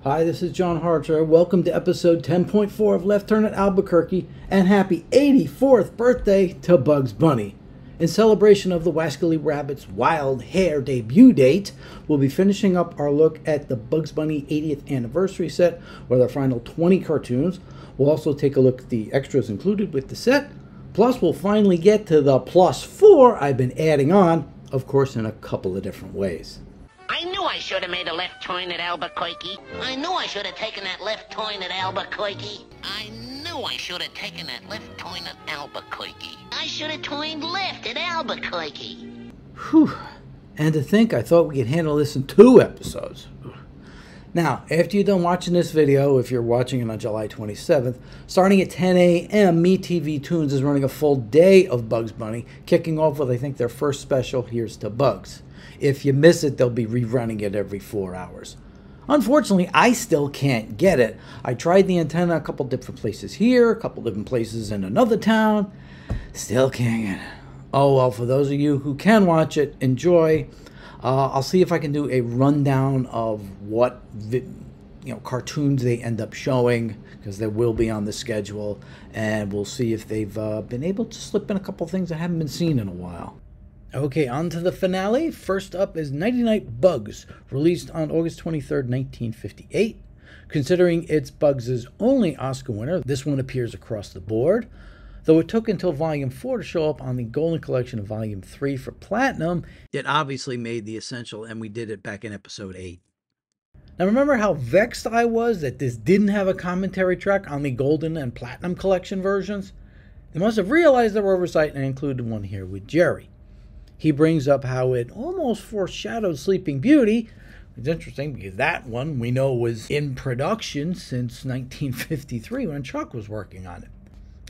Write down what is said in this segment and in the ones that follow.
Hi, this is John Harcher. Welcome to episode 10.4 of Left Turn at Albuquerque, and happy 84th birthday to Bugs Bunny. In celebration of the Wascally Rabbit's Wild Hare debut date, we'll be finishing up our look at the Bugs Bunny 80th anniversary set with our final 20 cartoons. We'll also take a look at the extras included with the set. Plus, we'll finally get to the +4 I've been adding on, of course in a couple of different ways. I knew I should have made a left turn at Albuquerque. I knew I should have taken that left turn at Albuquerque. I knew I should have taken that left turn at Albuquerque. I should have turned left at Albuquerque. Whew. And to think I thought we could handle this in 2 episodes. Now, after you're done watching this video, if you're watching it on July 27th, starting at 10 a.m., MeTV Toons is running a full day of Bugs Bunny, kicking off with, I think, their first special, Here's to Bugs. If you miss it, they'll be rerunning it every 4 hours. Unfortunately, I still can't get it. I tried the antenna a couple different places here, a couple different places in another town. Still can't get it. Oh well, for those of you who can watch it, enjoy. I'll see if I can do a rundown of what cartoons they end up showing, because they will be on the schedule, and we'll see if they've been able to slip in a couple things that haven't been seen in a while. Okay, on to the finale. First up is Nighty Night Bugs, released on August 23rd, 1958. Considering it's Bugs' only Oscar winner, this one appears across the board. Though it took until Volume 4 to show up on the Golden Collection of Volume 3 for Platinum, it obviously made the essential, and we did it back in Episode 8. Now remember how vexed I was that this didn't have a commentary track on the Golden and Platinum Collection versions? They must have realized their oversight and included one here with Jerry. He brings up how it almost foreshadowed Sleeping Beauty. It's interesting because that one we know was in production since 1953 when Chuck was working on it.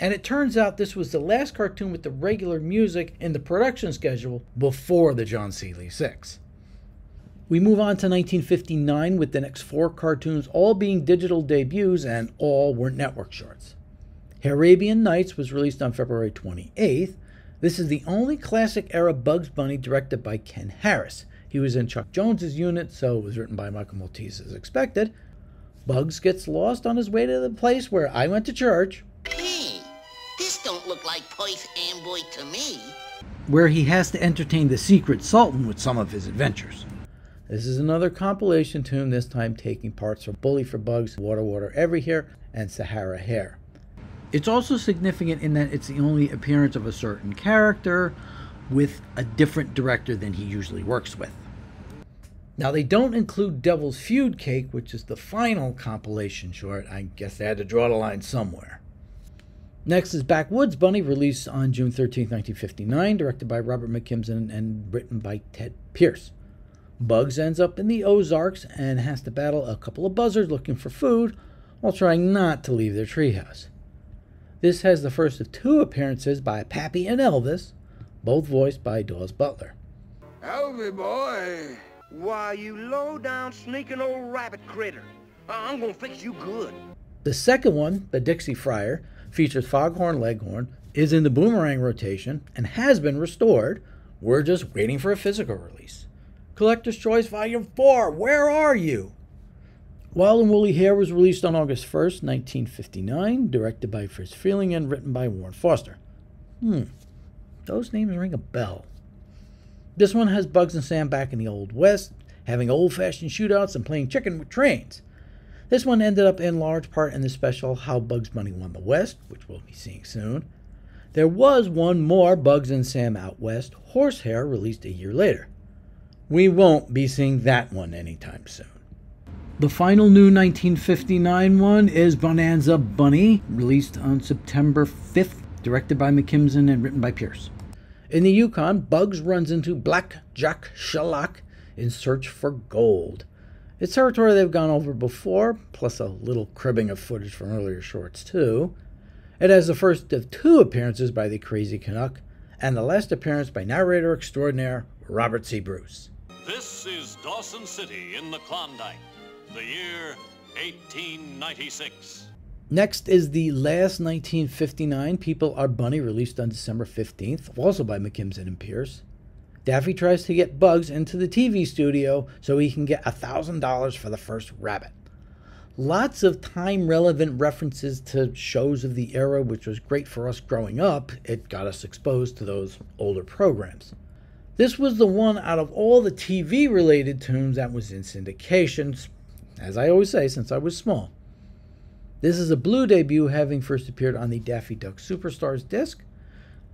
And it turns out this was the last cartoon with the regular music in the production schedule before the John Seeley 6. We move on to 1959 with the next 4 cartoons all being digital debuts, and all were network shorts. Hare-Abian Nights was released on February 28th. This is the only classic-era Bugs Bunny directed by Ken Harris. He was in Chuck Jones's unit, so it was written by Michael Maltese as expected. Bugs gets lost on his way to the place where I went to church. Hey, this don't look like Perth Amboy to me. Where he has to entertain the secret Sultan with some of his adventures. This is another compilation tune, this time taking parts from Bully for Bugs, Water Water Everywhere, and Sahara Hare. It's also significant in that it's the only appearance of a certain character with a different director than he usually works with. Now they don't include Devil's Feud Cake, which is the final compilation short. I guess they had to draw the line somewhere. Next is Backwoods Bunny, released on June 13, 1959, directed by Robert McKimson and written by Ted Pierce. Bugs ends up in the Ozarks and has to battle a couple of buzzards looking for food while trying not to leave their treehouse. This has the first of 2 appearances by Pappy and Elvis, both voiced by Dawes Butler. Elvie boy, why you low down sneaking old rabbit critter. I'm gonna fix you good. The second one, The Dixie Friar, features Foghorn Leghorn, is in the Boomerang rotation, and has been restored. We're just waiting for a physical release. Collector's Choice Volume 4, where are you? Wild and Woolly Hare was released on August 1st, 1959, directed by Fritz Freeling and written by Warren Foster. Those names ring a bell. This one has Bugs and Sam back in the Old West, having old-fashioned shootouts and playing chicken with trains. This one ended up in large part in the special How Bugs Bunny Won the West, which we'll be seeing soon. There was one more Bugs and Sam Out West, Horsehair, released a year later. We won't be seeing that one anytime soon. The final new 1959 one is Bonanza Bunny, released on September 5th, directed by McKimson and written by Pierce. In the Yukon, Bugs runs into Black Jack Shalak in search for gold. It's territory they've gone over before, plus a little cribbing of footage from earlier shorts too. It has the first of 2 appearances by the Crazy Canuck, and the last appearance by narrator extraordinaire Robert C. Bruce. This is Dawson City in the Klondike. The year 1896. Next is the last 1959 People Are Bunny, released on December 15th, also by McKimson and Pierce. Daffy tries to get Bugs into the TV studio so he can get $1,000 for the first rabbit. Lots of time-relevant references to shows of the era, which was great for us growing up. It got us exposed to those older programs. This was the one out of all the TV-related tunes that was in syndication, as I always say, since I was small. This is a blue debut, having first appeared on the Daffy Duck Superstars disc.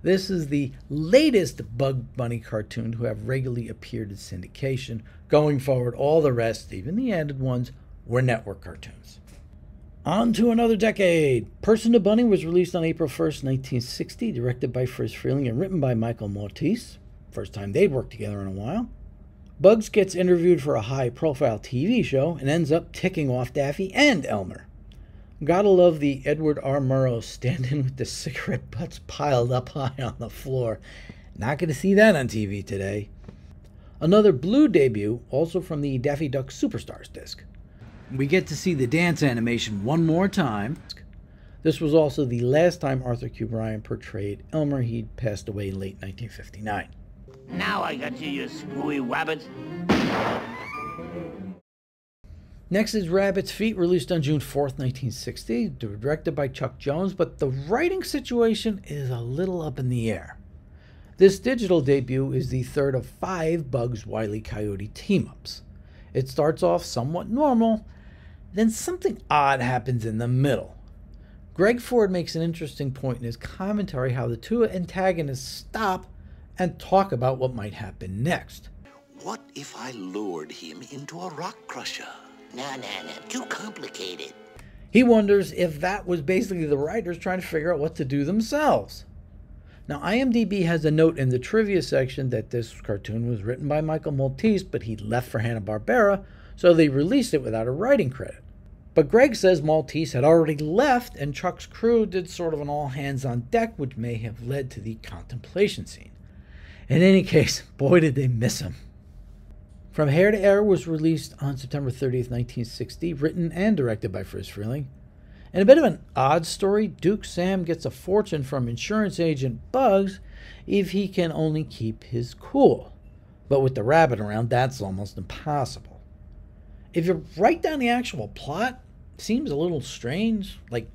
This is the latest Bug Bunny cartoon to have regularly appeared in syndication. Going forward, all the rest, even the added ones, were network cartoons. On to another decade. Person to Bunny was released on April 1st, 1960, directed by Friz Freleng and written by Michael Maltese. First time they'd worked together in a while. Bugs gets interviewed for a high-profile TV show and ends up ticking off Daffy and Elmer. Gotta love the Edward R. Murrow stand-in with the cigarette butts piled up high on the floor. Not gonna see that on TV today. Another blue debut, also from the Daffy Duck Superstars disc. We get to see the dance animation one more time. This was also the last time Arthur Q. Bryan portrayed Elmer. He'd passed away in late 1959. Now I got you screwy wabbit. Next is Rabbit's Feet, released on June 4th, 1960, directed by Chuck Jones, but the writing situation is a little up in the air. This digital debut is the third of 5 Bugs Wile E. Coyote team-ups. It starts off somewhat normal, then something odd happens in the middle. Greg Ford makes an interesting point in his commentary how the two antagonists stop and talk about what might happen next. What if I lured him into a rock crusher? No, too complicated. He wonders if that was basically the writers trying to figure out what to do themselves. Now, IMDb has a note in the trivia section that this cartoon was written by Michael Maltese, but he left for Hanna-Barbera, so they released it without a writing credit. But Greg says Maltese had already left, and Chuck's crew did sort of an all-hands-on-deck, which may have led to the contemplation scene. In any case, boy did they miss him. From Hare to Heir was released on September 30th, 1960, written and directed by Friz Freleng. In a bit of an odd story, Duke Sam gets a fortune from insurance agent Bugs if he can only keep his cool. But with the rabbit around, that's almost impossible. If you write down the actual plot, it seems a little strange. Like,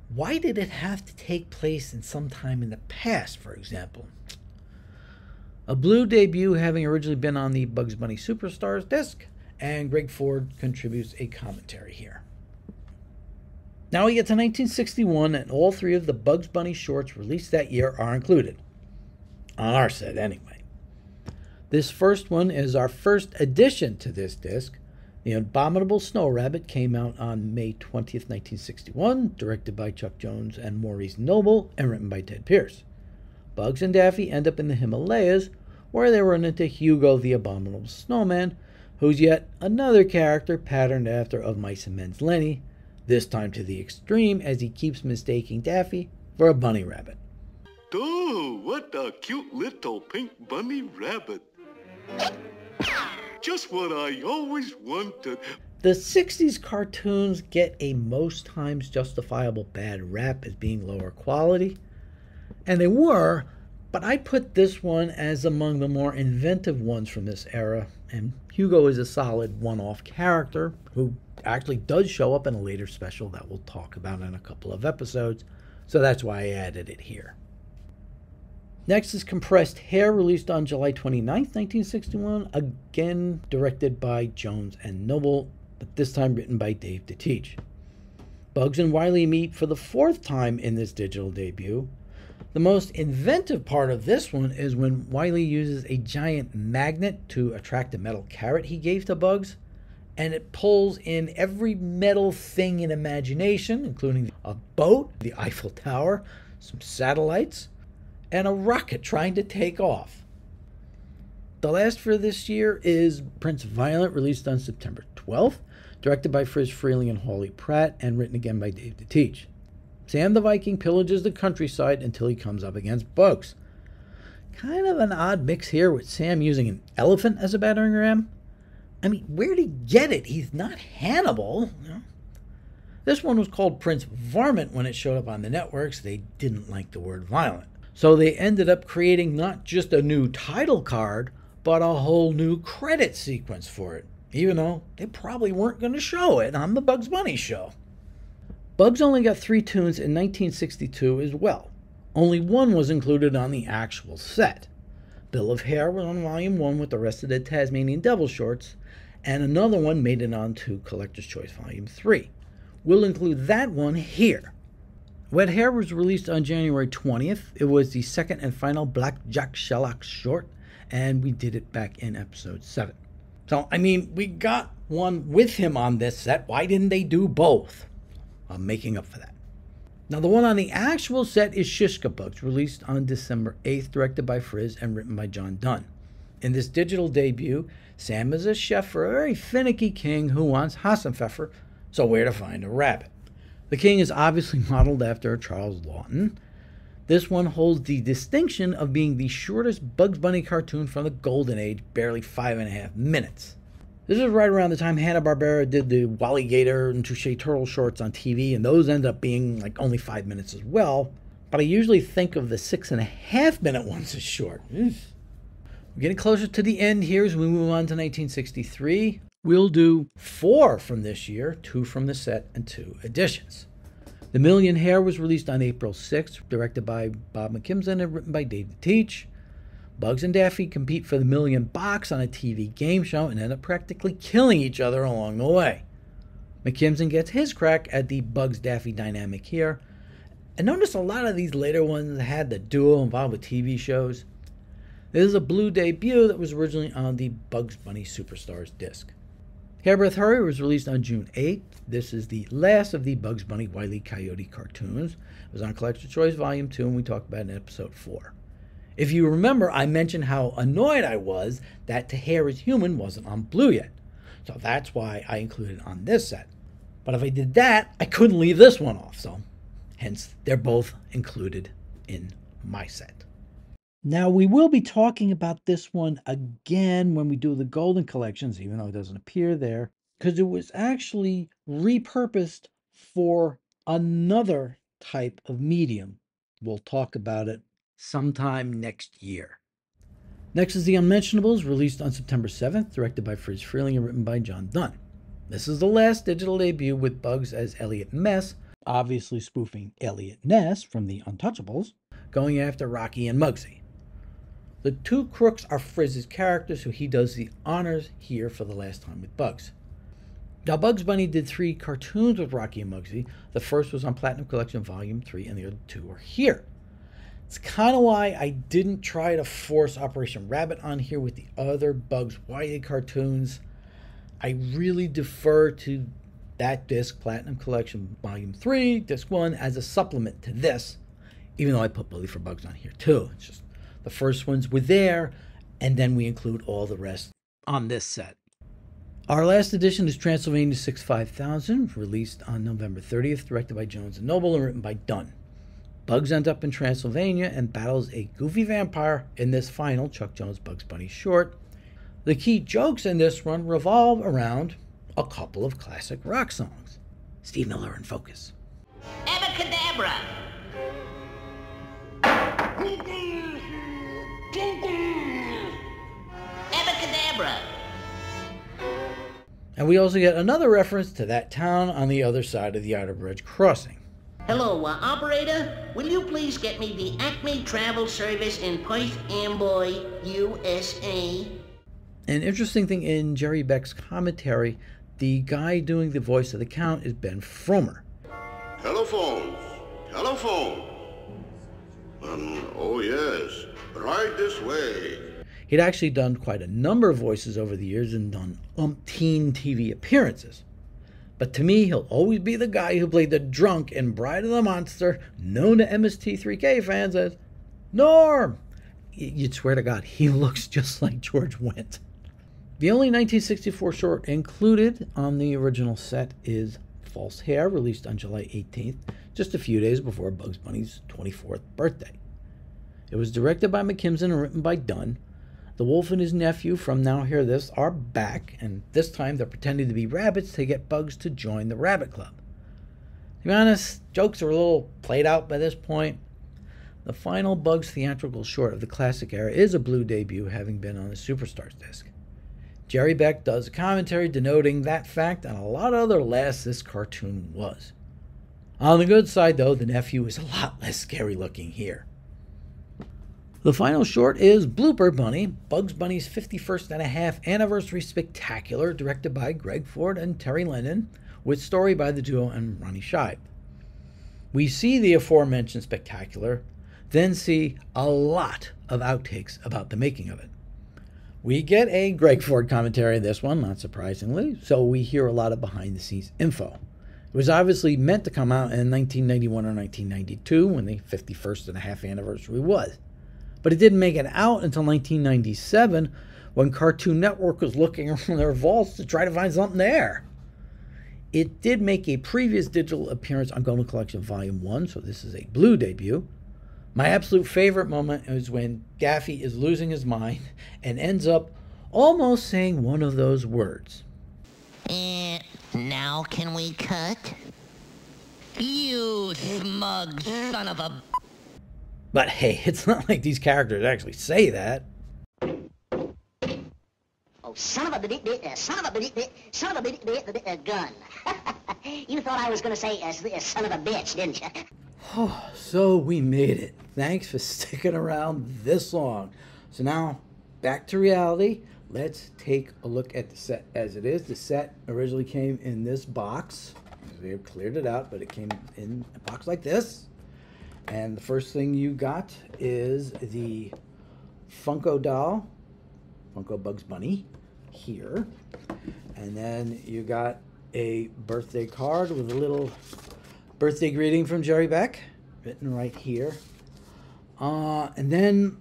why did it have to take place in some time in the past, for example? A blue debut, having originally been on the Bugs Bunny Superstars disc, and Greg Ford contributes a commentary here. Now we get to 1961, and all 3 of the Bugs Bunny shorts released that year are included. On our set, anyway. This first one is our first addition to this disc. The Abominable Snow Rabbit came out on May 20th, 1961, directed by Chuck Jones and Maurice Noble, and written by Ted Pierce. Bugs and Daffy end up in the Himalayas, where they run into Hugo the Abominable Snowman, who's yet another character patterned after Of Mice and Men's Lenny, this time to the extreme as he keeps mistaking Daffy for a bunny rabbit. Oh, what a cute little pink bunny rabbit. Just what I always wanted. The 60s cartoons get a most times justifiable bad rap as being lower quality, and they were, but I put this one as among the more inventive ones from this era, and Hugo is a solid one-off character who actually does show up in a later special that we'll talk about in a couple of episodes, so that's why I added it here. Next is Compressed Hare, released on July 29, 1961, again directed by Jones and Noble, but this time written by Dave DeTeach. Bugs and Wile meet for the 4th time in this digital debut. The most inventive part of this one is when Wile uses a giant magnet to attract a metal carrot he gave to Bugs, and it pulls in every metal thing in imagination, including a boat, the Eiffel Tower, some satellites, and a rocket trying to take off. The last for this year is Prince Violent, released on September 12th, directed by Friz Freleng and Hawley Pratt, and written again by Dave DeTeach. Sam the Viking pillages the countryside until he comes up against Bugs. Kind of an odd mix here with Sam using an elephant as a battering ram. I mean, where'd he get it? He's not Hannibal. You know? This one was called Prince Varmint when it showed up on the networks. They didn't like the word violent. So they ended up creating not just a new title card, but a whole new credit sequence for it. even though they probably weren't going to show it on the Bugs Bunny show. Bugs only got 3 tunes in 1962 as well. Only one was included on the actual set. Bill of Hare was on Volume 1 with the rest of the Tasmanian Devil shorts, and another one made it onto Collector's Choice Volume 3. We'll include that one here. Wet Hare was released on January 20th. It was the second and final Blackjack Sherlock short, and we did it back in episode 7. So, I mean, we got one with him on this set. Why didn't they do both? I'm making up for that. Now, the one on the actual set is Shishkabugs, released on December 8th, directed by Frizz and written by John Dunn. In this digital debut, Sam is a chef for a very finicky king who wants Hassenpfeffer, so where to find a rabbit. The king is obviously modeled after Charles Lawton. This one holds the distinction of being the shortest Bugs Bunny cartoon from the Golden Age, barely 5.5 minutes. This is right around the time Hanna-Barbera did the Wally Gator and Touche Turtle shorts on TV, and those end up being like only 5 minutes as well. But I usually think of the 6.5 minute ones as short. We're getting closer to the end here as we move on to 1963. We'll do 4 from this year, 2 from the set, and 2 additions. The Million Hare was released on April 6th, directed by Bob McKimson and written by David Teach. Bugs and Daffy compete for the Million Box on a TV game show and end up practically killing each other along the way. McKimson gets his crack at the Bugs-Daffy dynamic here. And notice a lot of these later ones had the duo involved with TV shows. This is a blue debut that was originally on the Bugs Bunny Superstars disc. Hare Breadth Hurry was released on June 8th. This is the last of the Bugs Bunny Wile E. Coyote cartoons. It was on Collector's Choice Volume 2, and we talked about it in Episode 4. If you remember, I mentioned how annoyed I was that To Hare is Human wasn't on Blue yet. So that's why I included it on this set. But if I did that, I couldn't leave this one off, so hence they're both included in my set. Now, we will be talking about this one again when we do the Golden Collections, even though it doesn't appear there, because it was actually repurposed for another type of medium. We'll talk about it sometime next year. Next is the Unmentionables, released on September 7th, directed by Fritz Freeling and written by John Dunn. This is the last digital debut with Bugs as Elliot Mess, obviously spoofing Elliot Ness from the Untouchables, going after Rocky and Muggsy. The 2 crooks are Frizz's characters, so he does the honors here for the last time with Bugs. Now, Bugs Bunny did 3 cartoons with Rocky and Muggsy. The first was on Platinum Collection Volume 3, and the other 2 are here. It's kind of why I didn't try to force Operation Rabbit on here with the other Bugs Wile cartoons. I really defer to that disc, Platinum Collection Volume 3, Disc 1, as a supplement to this, even though I put Bully for Bugs on here too. It's just the first ones were there, and then we include all the rest on this set. Our last edition is Transylvania 65000, released on November 30th, directed by Jones and Noble and written by Dunn. Bugs ends up in Transylvania and battles a goofy vampire in this final Chuck Jones Bugs Bunny short. The key jokes in this run revolve around a couple of classic rock songs. Steve Miller in focus. Abacadabra! Abacadabra! And we also get another reference to that town on the other side of the Outer Bridge crossing. Hello, operator. Will you please get me the Acme Travel Service in Perth Amboy, USA? An interesting thing in Jerry Beck's commentary, the guy doing the voice of the Count is Ben Fromer. Telephone. Telephone. Oh yes, right this way. He'd actually done quite a number of voices over the years and done umpteen TV appearances. But to me, he'll always be the guy who played the drunk in Bride of the Monster, known to MST3K fans as Norm. You'd swear to God, he looks just like George Wendt. The only 1964 short included on the original set is False Hare, released on July 18th, just a few days before Bugs Bunny's 24th birthday. It was directed by McKimson and written by Dunn. The wolf and his nephew from Now Hear This are back, and this time they're pretending to be rabbits to get Bugs to join the Rabbit Club. To be honest, jokes are a little played out by this point. The final Bugs theatrical short of the classic era is a blue debut, having been on the Superstars disc. Jerry Beck does a commentary denoting that fact and a lot of other laughs this cartoon was. On the good side, though, the nephew is a lot less scary looking here. The final short is Blooper Bunny, Bugs Bunny's 51st and a half anniversary spectacular, directed by Greg Ford and Terry Lennon, with story by the duo and Ronnie Scheib. We see the aforementioned spectacular, then see a lot of outtakes about the making of it. We get a Greg Ford commentary in this one, not surprisingly, so we hear a lot of behind-the-scenes info. It was obviously meant to come out in 1991 or 1992, when the 51st and a half anniversary was. But it didn't make it out until 1997, when Cartoon Network was looking around their vaults to try to find something there. It did make a previous digital appearance on Golden Collection Volume 1, so this is a blue debut. My absolute favorite moment is when Daffy is losing his mind and ends up almost saying one of those words. Now can we cut? You smug son of a... But hey, it's not like these characters actually say that. Oh, son of a gun. You thought I was going to say son of a bitch, didn't you? Oh, so we made it. Thanks for sticking around this long. So now, back to reality. Let's take a look at the set as it is. The set originally came in this box. We have cleared it out, but it came in a box like this. And the first thing you got is the Funko doll, Funko Bugs Bunny, here. And then you got a birthday card with a little birthday greeting from Jerry Beck, written right here. And then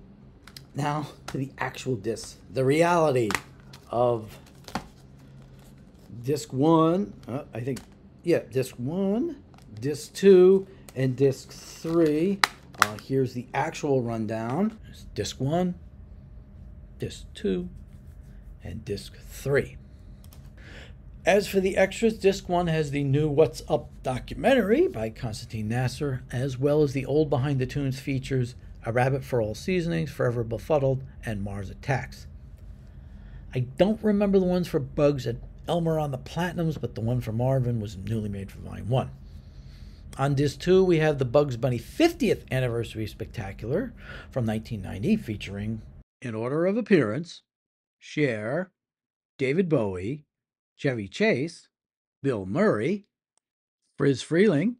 now to the actual disc, the reality of disc 1, disc 1, disc 2, and disc 3. Here's the actual rundown. There's disc 1, disc 2, and disc 3. As for the extras, disc 1 has the new What's Up documentary by Constantine Nasser, as well as the old Behind the Tunes features A Rabbit for All Seasonings, Forever Befuddled, and Mars Attacks. I don't remember the ones for Bugs and Elmer on the Platinums, but the one for Marvin was newly made for Volume 1. On disc 2, we have the Bugs Bunny 50th Anniversary Spectacular from 1990, featuring, in order of appearance, Cher, David Bowie, Chevy Chase, Bill Murray, Friz Freleng,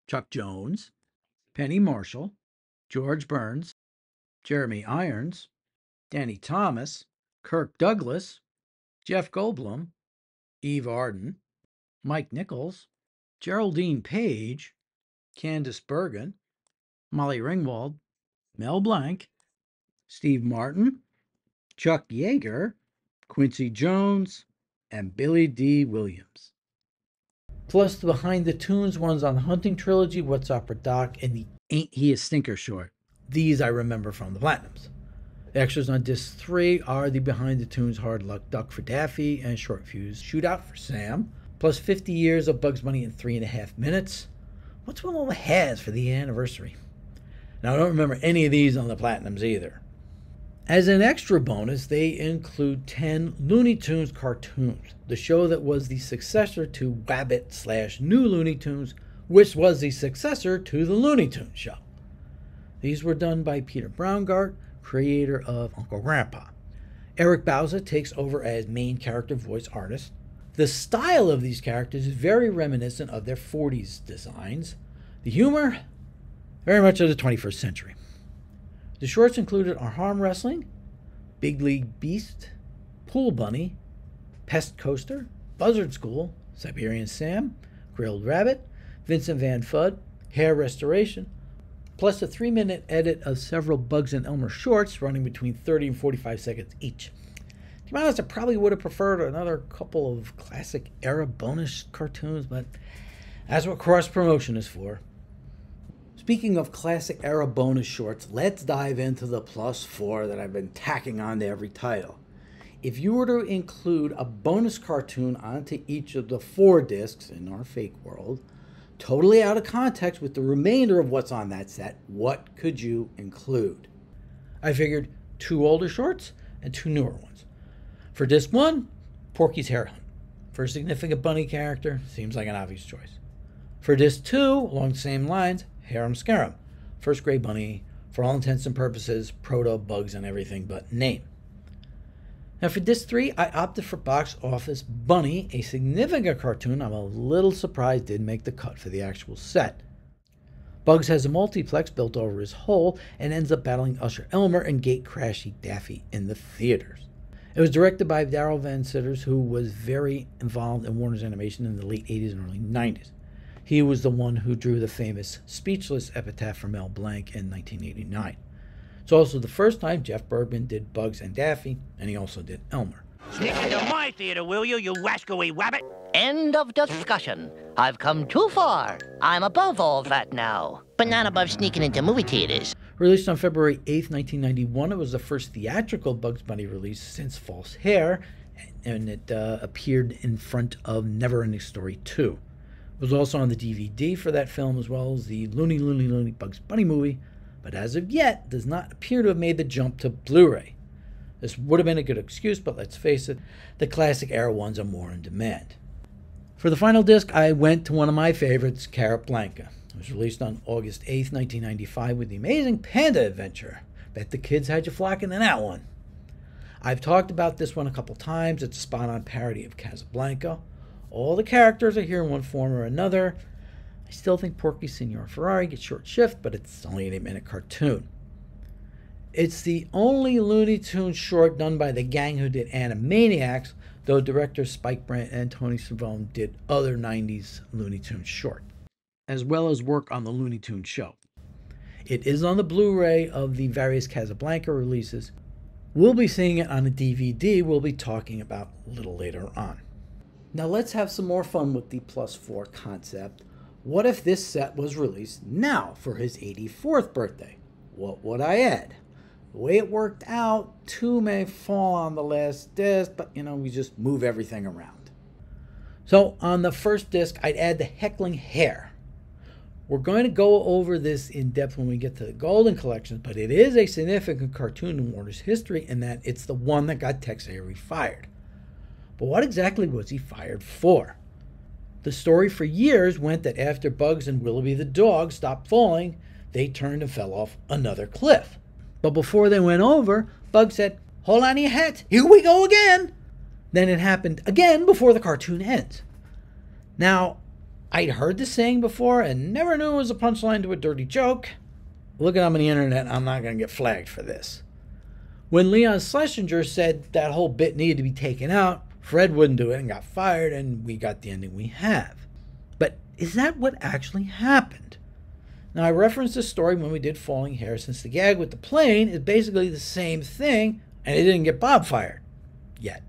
Chuck Jones, Penny Marshall, George Burns, Jeremy Irons, Danny Thomas, Kirk Douglas, Jeff Goldblum, Eve Arden, Mike Nichols, Geraldine Page, Candice Bergen, Molly Ringwald, Mel Blanc, Steve Martin, Chuck Yeager, Quincy Jones, and Billy D. Williams. Plus the Behind the Tunes ones on the Hunting Trilogy, What's Opera Doc, and the Ain't He a Stinker short. These I remember from the Platinums. The extras on disc 3 are the Behind the Tunes Hard Luck Duck for Daffy and Short Fuse Shootout for Sam, plus 50 years of Bugs Bunny in 3.5 minutes. What's with all the has for the anniversary? Now I don't remember any of these on the Platinums either. As an extra bonus, they include 10 Looney Tunes cartoons, the show that was the successor to Wabbit/New Looney Tunes, which was the successor to the Looney Tunes show. These were done by Peter Braungart, creator of Uncle Grandpa. Eric Bauza takes over as main character voice artist. The style of these characters is very reminiscent of their 40s designs. The humor, very much of the 21st century. The shorts included Arm Wrestling, Big League Beast, Pool Bunny, Pest Coaster, Buzzard School, Siberian Sam, Grilled Rabbit, Vincent Van Fudd, Hair Restoration, plus a 3-minute edit of several Bugs and Elmer shorts running between 30 and 45 seconds each. To be honest, I probably would have preferred another couple of classic era bonus cartoons, but that's what cross-promotion is for. Speaking of classic era bonus shorts, let's dive into the +4 that I've been tacking onto every title. If you were to include a bonus cartoon onto each of the 4 discs in our fake world, totally out of context with the remainder of what's on that set, what could you include? I figured 2 older shorts and 2 newer ones. For disc 1, Porky's Hare Hunt. For a significant bunny character, seems like an obvious choice. For disc 2, along the same lines, Hare-Um Scare-Um. First grade bunny, for all intents and purposes, proto-bugs and everything but name. Now for disc 3, I opted for Box Office Bunny, a significant cartoon I'm a little surprised didn't make the cut for the actual set. Bugs has a multiplex built over his hole and ends up battling Usher Elmer and Gate Crashy Daffy in the theaters. It was directed by Darryl Van Citters, who was very involved in Warner's animation in the late 80s and early 90s. He was the one who drew the famous Speechless epitaph for Mel Blanc in 1989. It's also the first time Jeff Bergman did Bugs and Daffy, and he also did Elmer. Sneak into my theater, will you, you wascally wabbit? End of discussion. I've come too far. I'm above all that now. But not above sneaking into movie theaters. Released on February 8th, 1991, it was the first theatrical Bugs Bunny release since False Hare, and it appeared in front of Never Ending Story 2. It was also on the DVD for that film, as well as the Looney Bugs Bunny movie, but as of yet does not appear to have made the jump to Blu-ray. This would have been a good excuse, but let's face it, the classic era ones are more in demand. For the final disc, I went to one of my favorites, Carrotblanca. It was released on August 8th, 1995 with the Amazing Panda Adventure. Bet the kids had you flocking to that one. I've talked about this one a couple times. It's a spot-on parody of Casablanca. All the characters are here in one form or another. I still think Porky Signor Ferrari gets short shift, but it's only an 8-minute cartoon. It's the only Looney Tunes short done by the gang who did Animaniacs, though directors Spike Brandt and Tony Savone did other 90s Looney Tunes short, as well as work on the Looney Tunes show. It is on the Blu-ray of the various Casablanca releases. We'll be seeing it on a DVD we'll be talking about a little later on. Now let's have some more fun with the +4 concept. What if this set was released now for his 84th birthday? What would I add? The way it worked out, 2 may fall on the last disc, but we just move everything around. So on the first disc, I'd add the Heckling Hare. We're going to go over this in depth when we get to the Golden Collection, but it is a significant cartoon in Warner's history in that it's the one that got Tex Avery fired. But what exactly was he fired for? The story for years went that after Bugs and Willoughby the dog stopped falling, they turned and fell off another cliff. But before they went over, Bugs said, "Hold on to your hats, here we go again." Then it happened again before the cartoon ends. Now, I'd heard this saying before and never knew it was a punchline to a dirty joke. Looking up on the internet, I'm not going to get flagged for this. When Leon Schlesinger said that whole bit needed to be taken out, Fred wouldn't do it and got fired, and we got the ending we have. But is that what actually happened? Now, I referenced this story when we did Falling Hare, since the gag with the plane is basically the same thing, and it didn't get Bob fired. Yet.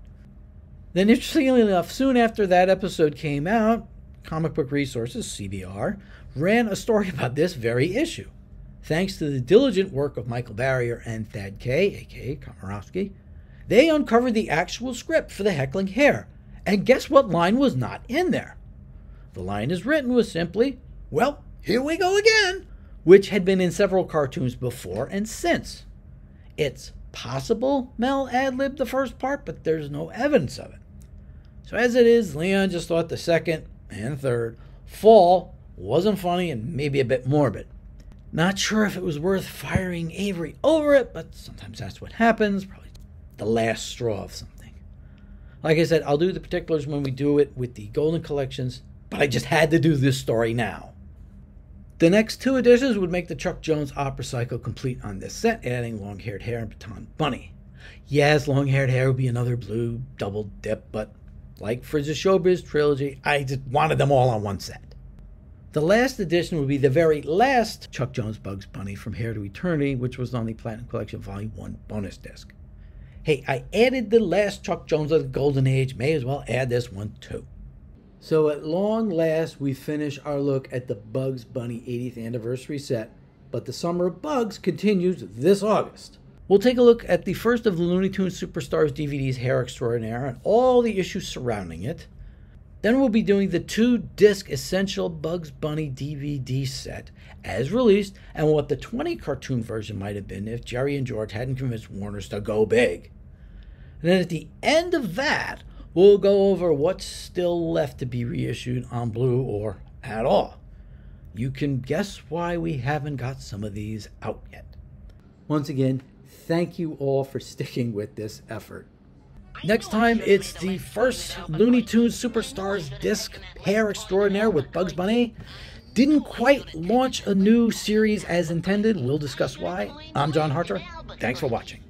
Then, interestingly enough, soon after that episode came out, Comic Book Resources, CBR, ran a story about this very issue. Thanks to the diligent work of Michael Barrier and Thad Kay, a.k.a. Komorowski, they uncovered the actual script for the Heckling Hare, and guess what line was not in there? The line is written was simply, "Well, here we go again," which had been in several cartoons before and since. It's possible Mel ad-libbed the first part, but there's no evidence of it. So as it is, Leon just thought the second and third fall wasn't funny and maybe a bit morbid. Not sure if it was worth firing Avery over it, but sometimes that's what happens. Probably the last straw of something. Like I said, I'll do the particulars when we do it with the Golden Collections, but I just had to do this story now. The next 2 editions would make the Chuck Jones opera cycle complete on this set, adding Long-Haired Hare and Baton Bunny. Yes, Long-Haired Hare would be another blue double dip, but like Frizz's Showbiz trilogy, I just wanted them all on one set. The last edition would be the very last Chuck Jones Bugs Bunny from Hare to Eternity, which was on the Platinum Collection Volume 1 bonus disc. Hey, I added the last Chuck Jones of the Golden Age, may as well add this one too. So at long last, we finish our look at the Bugs Bunny 80th anniversary set, but the Summer of Bugs continues this August. We'll take a look at the first of the Looney Tunes Superstars DVD's Hare Extraordinaire and all the issues surrounding it. Then we'll be doing the 2-disc Essential Bugs Bunny DVD set as released, and what the 20 cartoon version might have been if Jerry and George hadn't convinced Warner's to go big. And then at the end of that, we'll go over what's still left to be reissued on Blue or at all. You can guess why we haven't got some of these out yet. Once again, thank you all for sticking with this effort. Next time, it's the first Looney Tunes Superstars disc, Hare Extraordinaire with Bugs Bunny. Didn't quite launch a new series as intended. We'll discuss why. I'm John Harter. Thanks for watching.